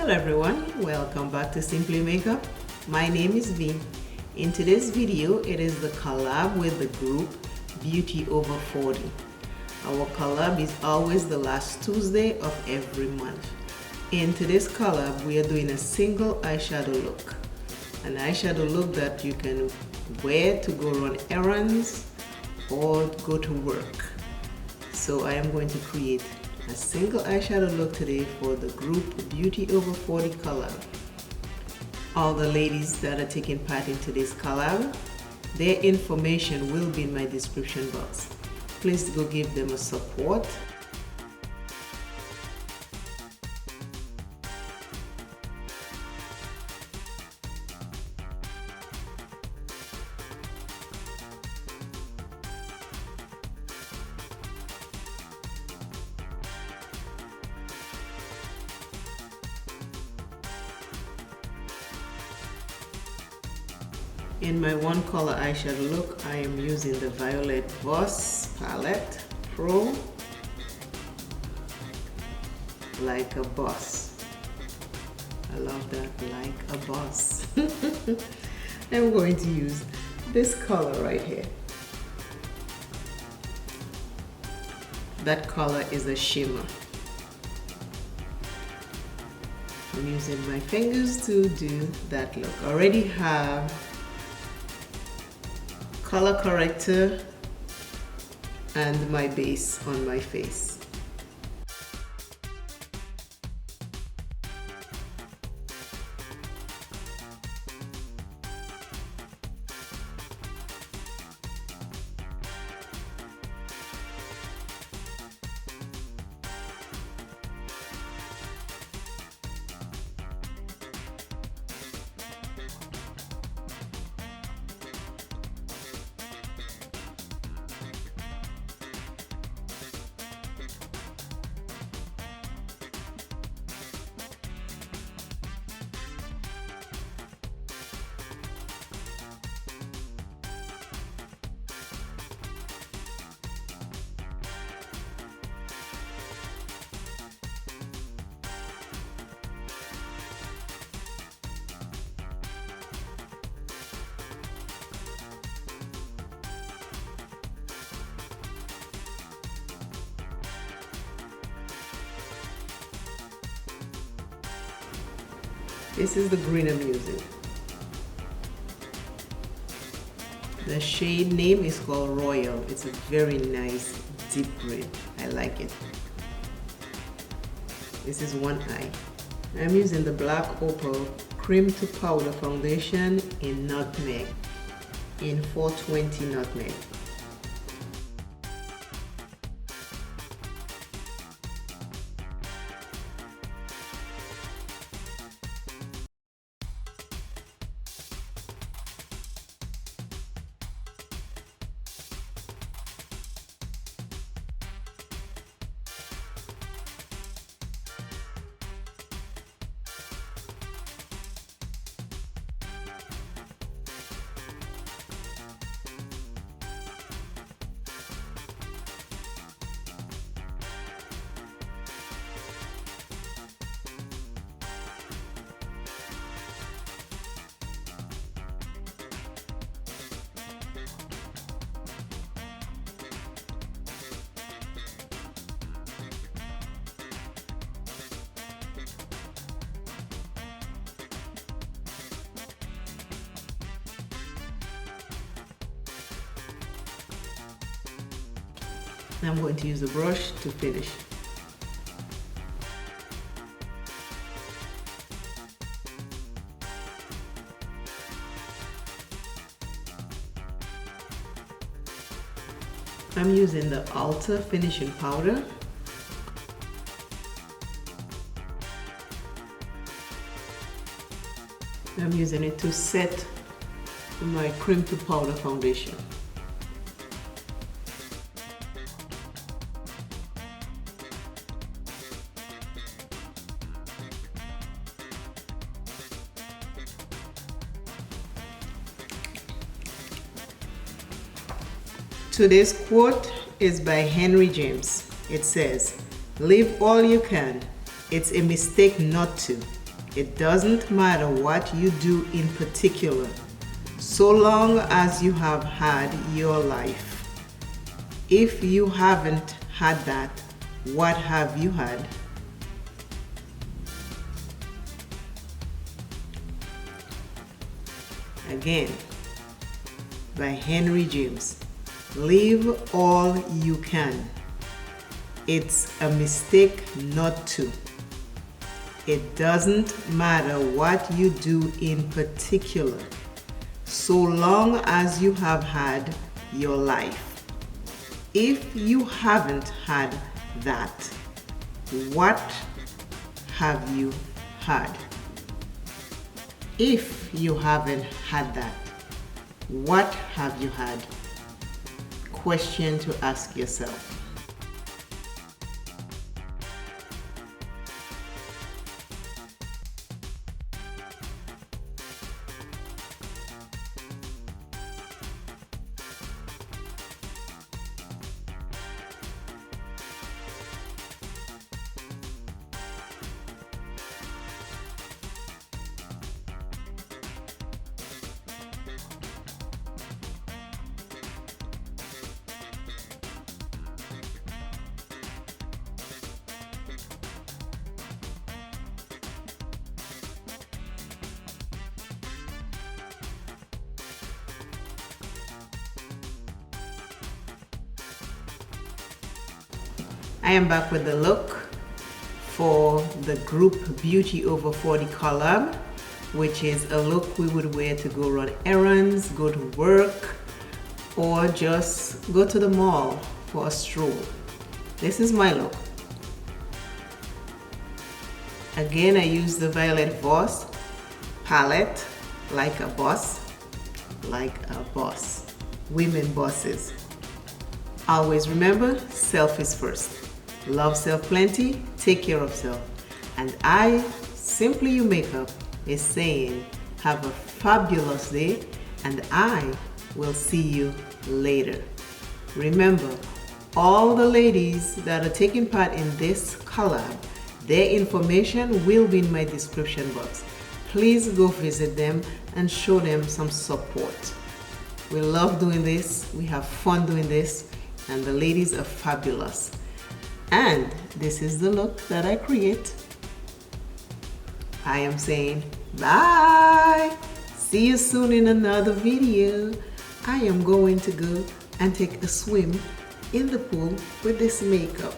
Hello everyone, welcome back to Simply Makeup. My name is V. In today's video, it is the collab with the group Beauty Over 40. Our collab is always the last Tuesday of every month. In today's collab, we are doing a single eyeshadow look. An eyeshadow look that you can wear to go run errands or go to work. So I am going to create a single eyeshadow look today for the group Beauty Over 40 collab. All the ladies that are taking part in today's collab, their information will be in my description box. Please go give them a support. In my one color eyeshadow look, I am using the Violet Boss Palette Pro Like a Boss. I love that, like a boss. I'm going to use this color right here. That color is a shimmer. I'm using my fingers to do that look. I already have color corrector and my base on my face. This is the green I'm using. The shade name is called Royal. It's a very nice deep green. I like it. This is one eye. I'm using the Black Opal Cream to Powder Foundation in Nutmeg, in 420 Nutmeg. I'm going to use a brush to finish. I'm using the Ultra finishing powder. I'm using it to set my cream to powder foundation. Today's quote is by Henry James. It says, "Live all you can. It's a mistake not to. It doesn't matter what you do in particular, so long as you have had your life. If you haven't had that, what have you had? Again, by Henry James. Live all you can. It's a mistake not to. It doesn't matter what you do in particular, so long as you have had your life. If you haven't had that, what have you had? If you haven't had that, what have you had? Question to ask yourself. I am back with the look for the group Beauty Over 40 collab, which is a look we would wear to go run errands, go to work, or just go to the mall for a stroll. This is my look. Again, I use the Violet Voss palette, like a boss, women bosses. Always remember, self is first. Love self plenty, take care of self. And I, Simply You Makeup, is saying have a fabulous day, and I will see you later. Remember, all the ladies that are taking part in this collab, their information will be in my description box. Please go visit them and show them some support. We love doing this, we have fun doing this, and the ladies are fabulous. And this is the look that I create. I am saying bye. See you soon in another video. I am going to go and take a swim in the pool with this makeup.